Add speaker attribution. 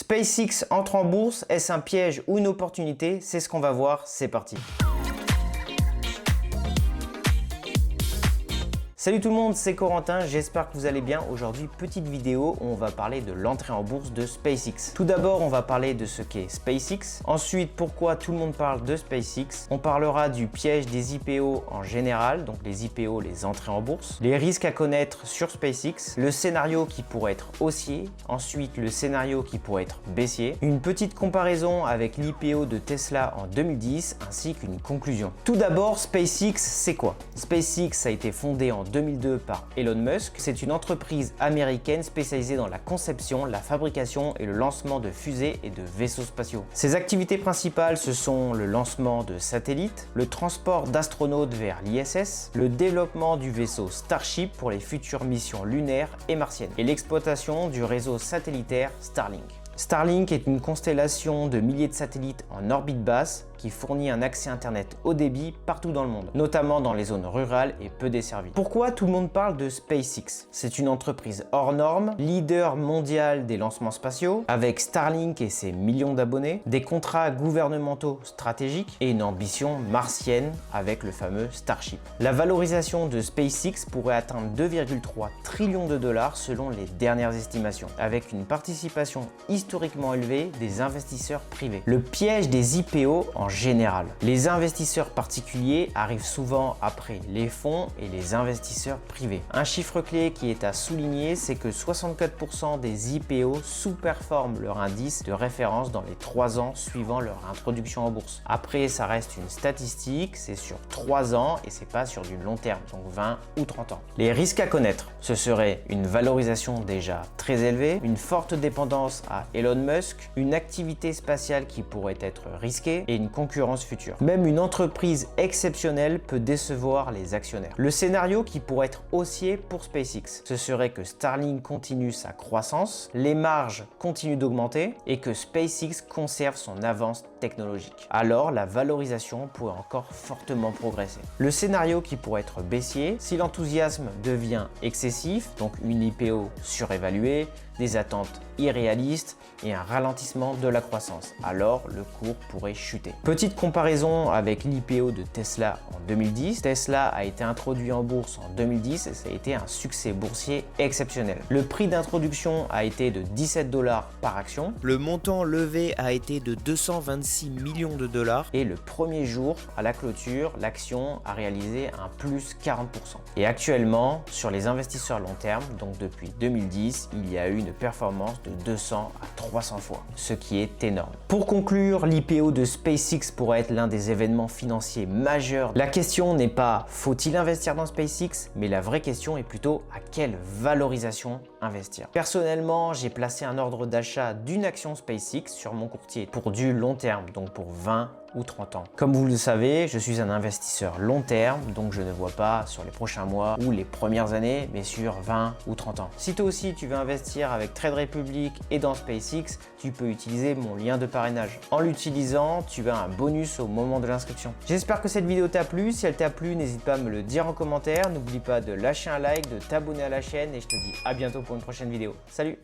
Speaker 1: SpaceX entre en bourse, est-ce un piège ou une opportunité? C'est ce qu'on va voir, c'est parti. Salut tout le monde, c'est Corentin, j'espère que vous allez bien. Aujourd'hui, petite vidéo où on va parler de l'entrée en bourse de SpaceX. Tout d'abord, on va parler de ce qu'est SpaceX. Ensuite, pourquoi tout le monde parle de SpaceX. On parlera du piège des IPO en général, donc les IPO, les entrées en bourse. Les risques à connaître sur SpaceX. Le scénario qui pourrait être haussier. Ensuite, le scénario qui pourrait être baissier. Une petite comparaison avec l'IPO de Tesla en 2010, ainsi qu'une conclusion. Tout d'abord, SpaceX, c'est quoi? SpaceX a été fondé en 2002 par Elon Musk. C'est une entreprise américaine spécialisée dans la conception, la fabrication et le lancement de fusées et de vaisseaux spatiaux. Ses activités principales, ce sont le lancement de satellites, le transport d'astronautes vers l'ISS, le développement du vaisseau Starship pour les futures missions lunaires et martiennes, et l'exploitation du réseau satellitaire Starlink. Starlink est une constellation de milliers de satellites en orbite basse qui fournit un accès internet haut débit partout dans le monde, notamment dans les zones rurales et peu desservies. Pourquoi tout le monde parle de SpaceX? C'est une entreprise hors norme, leader mondial des lancements spatiaux, avec Starlink et ses millions d'abonnés, des contrats gouvernementaux stratégiques et une ambition martienne avec le fameux Starship. La valorisation de SpaceX pourrait atteindre 2,3 trillions de dollars selon les dernières estimations, avec une participation historiquement élevée des investisseurs privés. Le piège des IPO en général. Les investisseurs particuliers arrivent souvent après les fonds et les investisseurs privés. Un chiffre clé qui est à souligner, c'est que 64% des IPO sous-performent leur indice de référence dans les 3 ans suivant leur introduction en bourse. Après, ça reste une statistique, c'est sur 3 ans et c'est pas sur du long terme, donc 20 ou 30 ans. Les risques à connaître, ce serait une valorisation déjà très élevée, une forte dépendance à Elon Musk, une activité spatiale qui pourrait être risquée et une concurrence future. Même une entreprise exceptionnelle peut décevoir les actionnaires. Le scénario qui pourrait être haussier pour SpaceX, ce serait que Starlink continue sa croissance, les marges continuent d'augmenter et que SpaceX conserve son avance technologique. Alors la valorisation pourrait encore fortement progresser. Le scénario qui pourrait être baissier, si l'enthousiasme devient excessif, donc une IPO surévaluée, des attentes irréalistes et un ralentissement de la croissance, alors le cours pourrait chuter. Petite comparaison avec l'IPO de Tesla en 2010. Tesla a été introduit en bourse en 2010 et ça a été un succès boursier exceptionnel. Le prix d'introduction a été de 17 $ par action. Le montant levé a été de 226 millions de dollars et le premier jour à la clôture, l'action a réalisé un plus 40%. Et actuellement, sur les investisseurs long terme, donc depuis 2010, il y a eu une performance de 200 à 300 fois, ce qui est énorme. Pour conclure, l'IPO de SpaceX pourrait être l'un des événements financiers majeurs. La question n'est pas faut-il investir dans SpaceX, mais la vraie question est plutôt à quelle valorisation investir. Personnellement, j'ai placé un ordre d'achat d'une action SpaceX sur mon courtier pour du long terme, donc pour 20 ou 30 ans. Comme vous le savez, je suis un investisseur long terme, donc je ne vois pas sur les prochains mois ou les premières années, mais sur 20 ou 30 ans. Si toi aussi tu veux investir avec Trade Republic et dans SpaceX, tu peux utiliser mon lien de parrainage. En l'utilisant, tu as un bonus au moment de l'inscription. J'espère que cette vidéo t'a plu. Si elle t'a plu, n'hésite pas à me le dire en commentaire. N'oublie pas de lâcher un like, de t'abonner à la chaîne et je te dis à bientôt pour une prochaine vidéo. Salut!